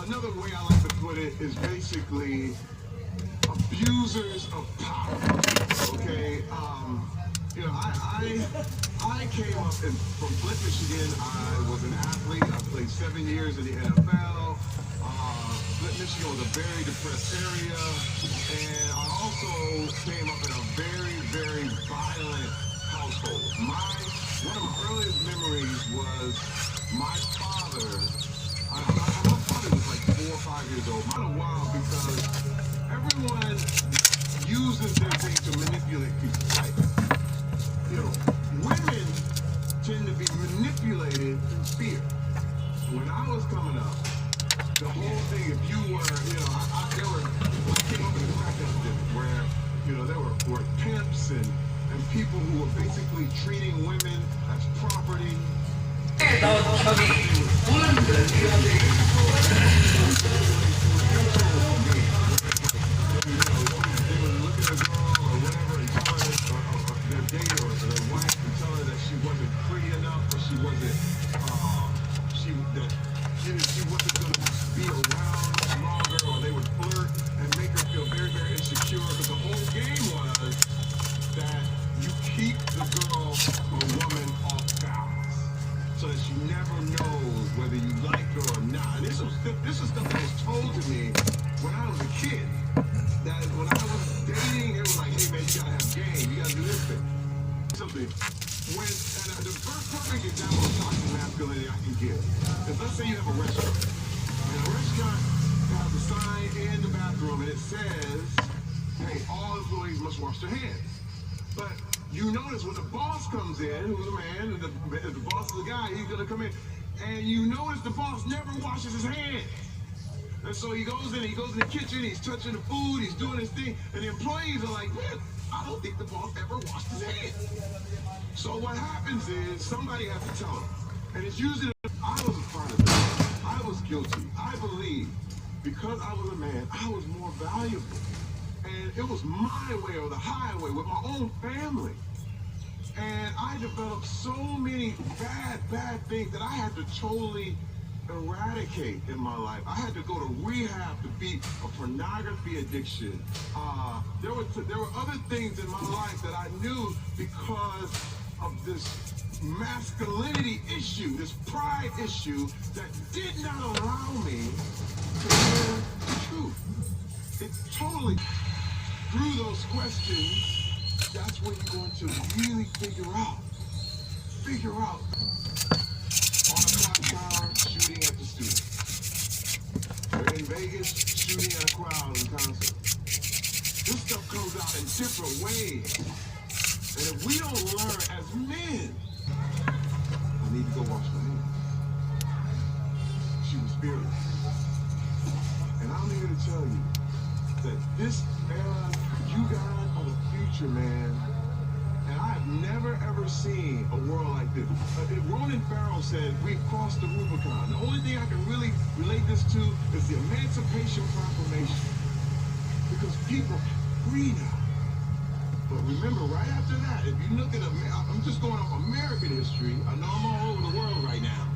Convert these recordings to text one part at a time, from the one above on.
Another way I like to put it is basically abusers of power. Okay, I came up from Flint, Michigan. I was an athlete. I played 7 years in the NFL. Flint, Michigan was a very depressed area, and I also came up in a very, very violent household. One of my earliest memories was my father. My father was like 4 or 5 years old. Kind of wild because everyone uses their thing to manipulate people, right? Women tend to be manipulated through fear. When I was coming up, the whole thing, if you were, I came up in a crack epidemic where, there were pimps and people who were basically treating women as property. She wasn't going to be around longer, or they would flirt and make her feel very, very insecure, because the whole game was that you keep the girl or woman off balance so that she never knows whether you like her or not. And this is stuff that was told to me when I was a kid, that when I was dating, it was like, hey man, you gotta have game, you gotta do this thing. Something. The first perfect example of toxic masculinity I can give is, let's say you have a restaurant. And a restaurant has a sign in the bathroom, and it says, hey, all employees must wash their hands. But you notice when the boss comes in, who's a man, and the boss is a guy, he's gonna come in, and you notice the boss never washes his hands. And so he goes in the kitchen, he's touching the food, he's doing his thing, and the employees are like, man, I don't think the boss ever washed his hands. So what happens is somebody has to tell him. And it's usually, I was a part of that. I was guilty. I believe because I was a man, I was more valuable. And it was my way or the highway with my own family. And I developed so many bad things that I had to totally eradicate in my life. I had to go to rehab to beat a pornography addiction. There were other things in my life that I knew because of this masculinity issue, this pride issue that did not allow me to hear the truth. It's totally through those questions, that's when you're going to really figure out. On a clock tower, shooting at the students. They're in Vegas, shooting at a crowd in concert. This stuff comes out in different ways. And if we don't learn as men, I need to go wash my hands. She was fearless. And I'm here to tell you that this era, you guys are the future, man. And I have never, ever seen a world like this. Ronan Farrow said, we've crossed the Rubicon. The only thing I can really relate this to is the Emancipation Proclamation. Because people are free now. But remember, right after that, if you look at, I'm just going off American history. I know I'm all over the world right now.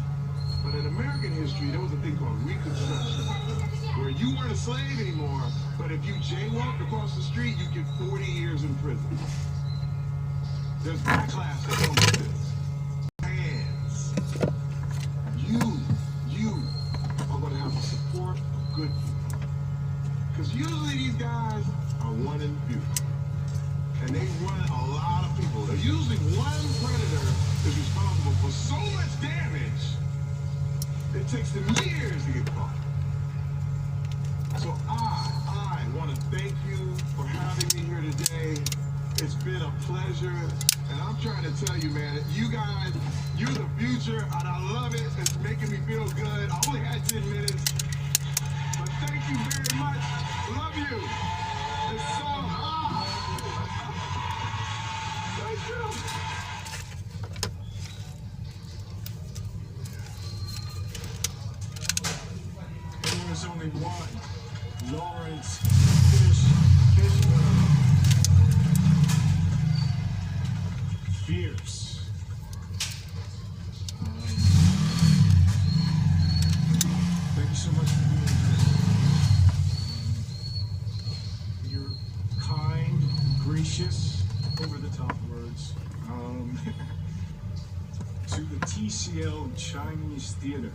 But in American history, there was a thing called Reconstruction, where you weren't a slave anymore, but if you jaywalked across the street, you get 40 years in prison. There's backlash that comes with this. Hands. You are going to have the support of good people. Because usually these guys are one in few. And they run a lot of people. They're usually one predator is responsible for so much damage, it takes them years to get caught. So I want to thank you for having me here today. It's been a pleasure. And I'm trying to tell you, man, you guys, you're the future, and I love it. It's making me feel good. I only had 10 minutes. But thank you very much. Love you. It's so thank you. And there's only one. Lawrence Fierce. Thank you so much for being here. salacious, over-the-top words. To the TCL Chinese Theater.